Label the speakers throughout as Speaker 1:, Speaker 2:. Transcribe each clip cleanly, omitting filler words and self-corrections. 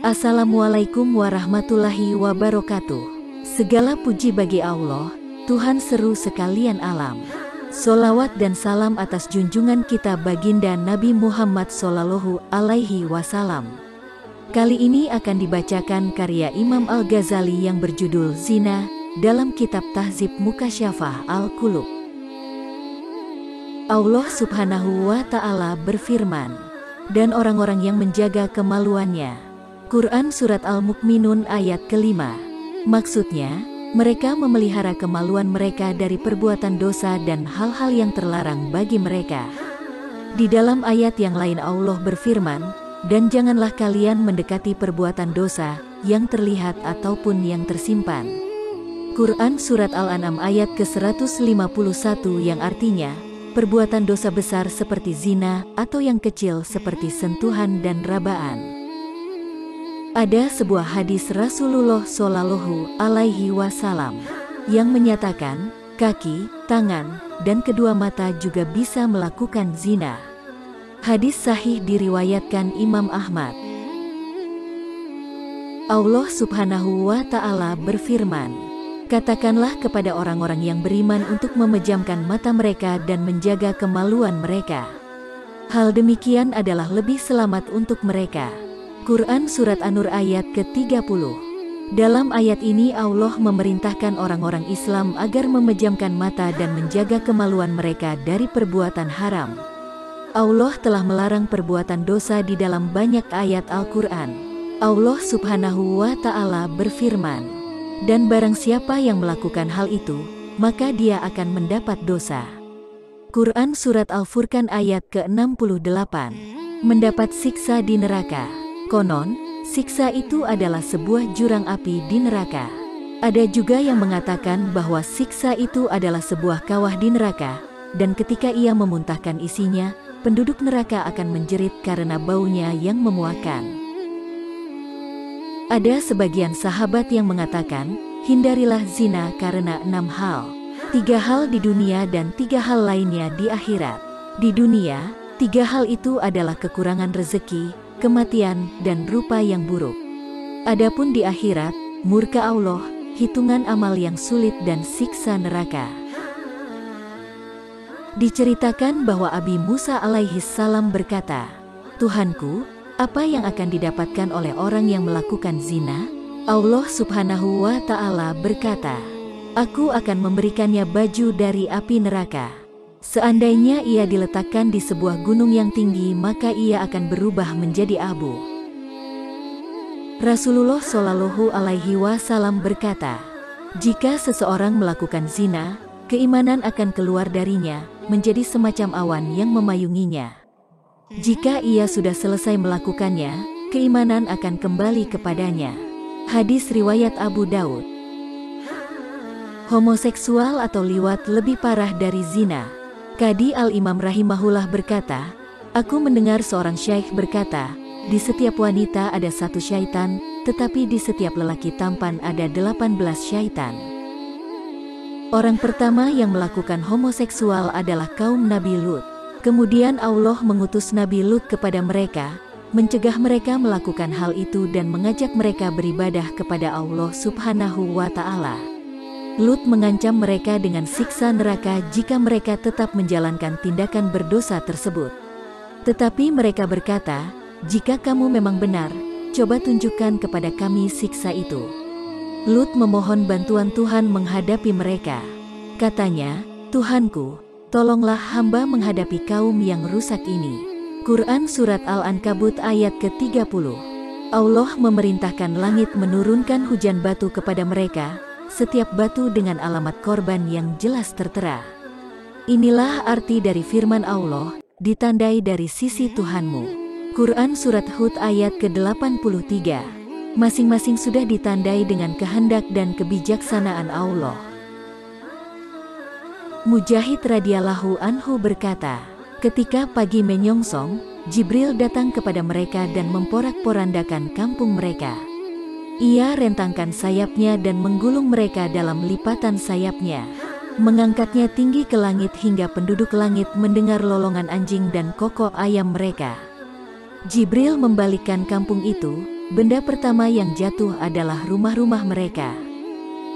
Speaker 1: Assalamualaikum warahmatullahi wabarakatuh. Segala puji bagi Allah, Tuhan seru sekalian alam. Sholawat dan salam atas junjungan kita baginda Nabi Muhammad Sallallahu Alaihi Wasallam. Kali ini akan dibacakan karya Imam Al-Ghazali yang berjudul Zina dalam kitab Tahzib Mukasyafah Al-Qulub. Allah Subhanahu wa Ta'ala berfirman, dan orang-orang yang menjaga kemaluannya. Quran Surat Al-Mu'minun ayat kelima. Maksudnya, mereka memelihara kemaluan mereka dari perbuatan dosa dan hal-hal yang terlarang bagi mereka. Di dalam ayat yang lain Allah berfirman, dan janganlah kalian mendekati perbuatan dosa yang terlihat ataupun yang tersimpan. Quran Surat Al-An'am ayat ke-151 yang artinya, perbuatan dosa besar seperti zina atau yang kecil seperti sentuhan dan rabaan. Ada sebuah hadis Rasulullah Shallallahu Alaihi Wasallam yang menyatakan, kaki, tangan, dan kedua mata juga bisa melakukan zina. Hadis sahih diriwayatkan Imam Ahmad. Allah Subhanahu wa Ta'ala berfirman, katakanlah kepada orang-orang yang beriman untuk memejamkan mata mereka dan menjaga kemaluan mereka. Hal demikian adalah lebih selamat untuk mereka. Quran Surat An-Nur ayat ke-30. Dalam ayat ini Allah memerintahkan orang-orang Islam agar memejamkan mata dan menjaga kemaluan mereka dari perbuatan haram. Allah telah melarang perbuatan dosa di dalam banyak ayat Al-Quran. Allah Subhanahu wa Ta'ala berfirman, dan barang siapa yang melakukan hal itu, maka dia akan mendapat dosa. Quran Surat Al-Furqan ayat ke-68. Mendapat siksa di neraka. Konon, siksa itu adalah sebuah jurang api di neraka. Ada juga yang mengatakan bahwa siksa itu adalah sebuah kawah di neraka, dan ketika ia memuntahkan isinya, penduduk neraka akan menjerit karena baunya yang memuakkan. Ada sebagian sahabat yang mengatakan, hindarilah zina karena 6 hal. 3 hal di dunia dan 3 hal lainnya di akhirat. Di dunia, 3 hal itu adalah kekurangan rezeki, kematian, dan rupa yang buruk. Adapun di akhirat, murka Allah, hitungan amal yang sulit dan siksa neraka. Diceritakan bahwa Abi Musa alaihi salam berkata, Tuhanku, apa yang akan didapatkan oleh orang yang melakukan zina? Allah Subhanahu wa Ta'ala berkata, aku akan memberikannya baju dari api neraka. Seandainya ia diletakkan di sebuah gunung yang tinggi, maka ia akan berubah menjadi abu. Rasulullah Shallallahu Alaihi Wasallam berkata, jika seseorang melakukan zina, keimanan akan keluar darinya, menjadi semacam awan yang memayunginya. Jika ia sudah selesai melakukannya, keimanan akan kembali kepadanya. Hadis riwayat Abu Daud. Homoseksual atau liwat lebih parah dari zina. Qadi Al-Imam rahimahullah berkata, aku mendengar seorang syaikh berkata, di setiap wanita ada 1 syaitan, tetapi di setiap lelaki tampan ada 18 syaitan. Orang pertama yang melakukan homoseksual adalah kaum Nabi Lut. Kemudian Allah mengutus Nabi Lut kepada mereka, mencegah mereka melakukan hal itu dan mengajak mereka beribadah kepada Allah Subhanahu wa Ta'ala. Lut mengancam mereka dengan siksa neraka jika mereka tetap menjalankan tindakan berdosa tersebut. Tetapi mereka berkata, jika kamu memang benar, coba tunjukkan kepada kami siksa itu. Lut memohon bantuan Tuhan menghadapi mereka. Katanya, Tuhanku, tolonglah hamba menghadapi kaum yang rusak ini. Quran Surat Al-Ankabut ayat ke-30. Allah memerintahkan langit menurunkan hujan batu kepada mereka, setiap batu dengan alamat korban yang jelas tertera. Inilah arti dari firman Allah, ditandai dari sisi Tuhanmu. Quran Surat Hud ayat ke-83. Masing-masing sudah ditandai dengan kehendak dan kebijaksanaan Allah. Mujahid radhiyallahu anhu berkata, ketika pagi menyongsong, Jibril datang kepada mereka dan memporak-porandakan kampung mereka. Ia rentangkan sayapnya dan menggulung mereka dalam lipatan sayapnya. Mengangkatnya tinggi ke langit hingga penduduk langit mendengar lolongan anjing dan kokok ayam mereka. Jibril membalikkan kampung itu, Benda pertama yang jatuh adalah rumah-rumah mereka.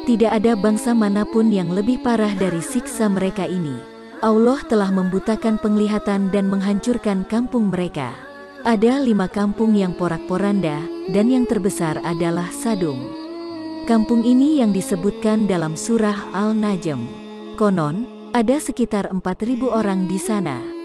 Speaker 1: Tidak ada bangsa manapun yang lebih parah dari siksa mereka ini. Allah telah membutakan penglihatan dan menghancurkan kampung mereka. Ada 5 kampung yang porak-poranda, dan yang terbesar adalah Sadum. Kampung ini yang disebutkan dalam surah Al-Najm. Konon, ada sekitar 4.000 orang di sana.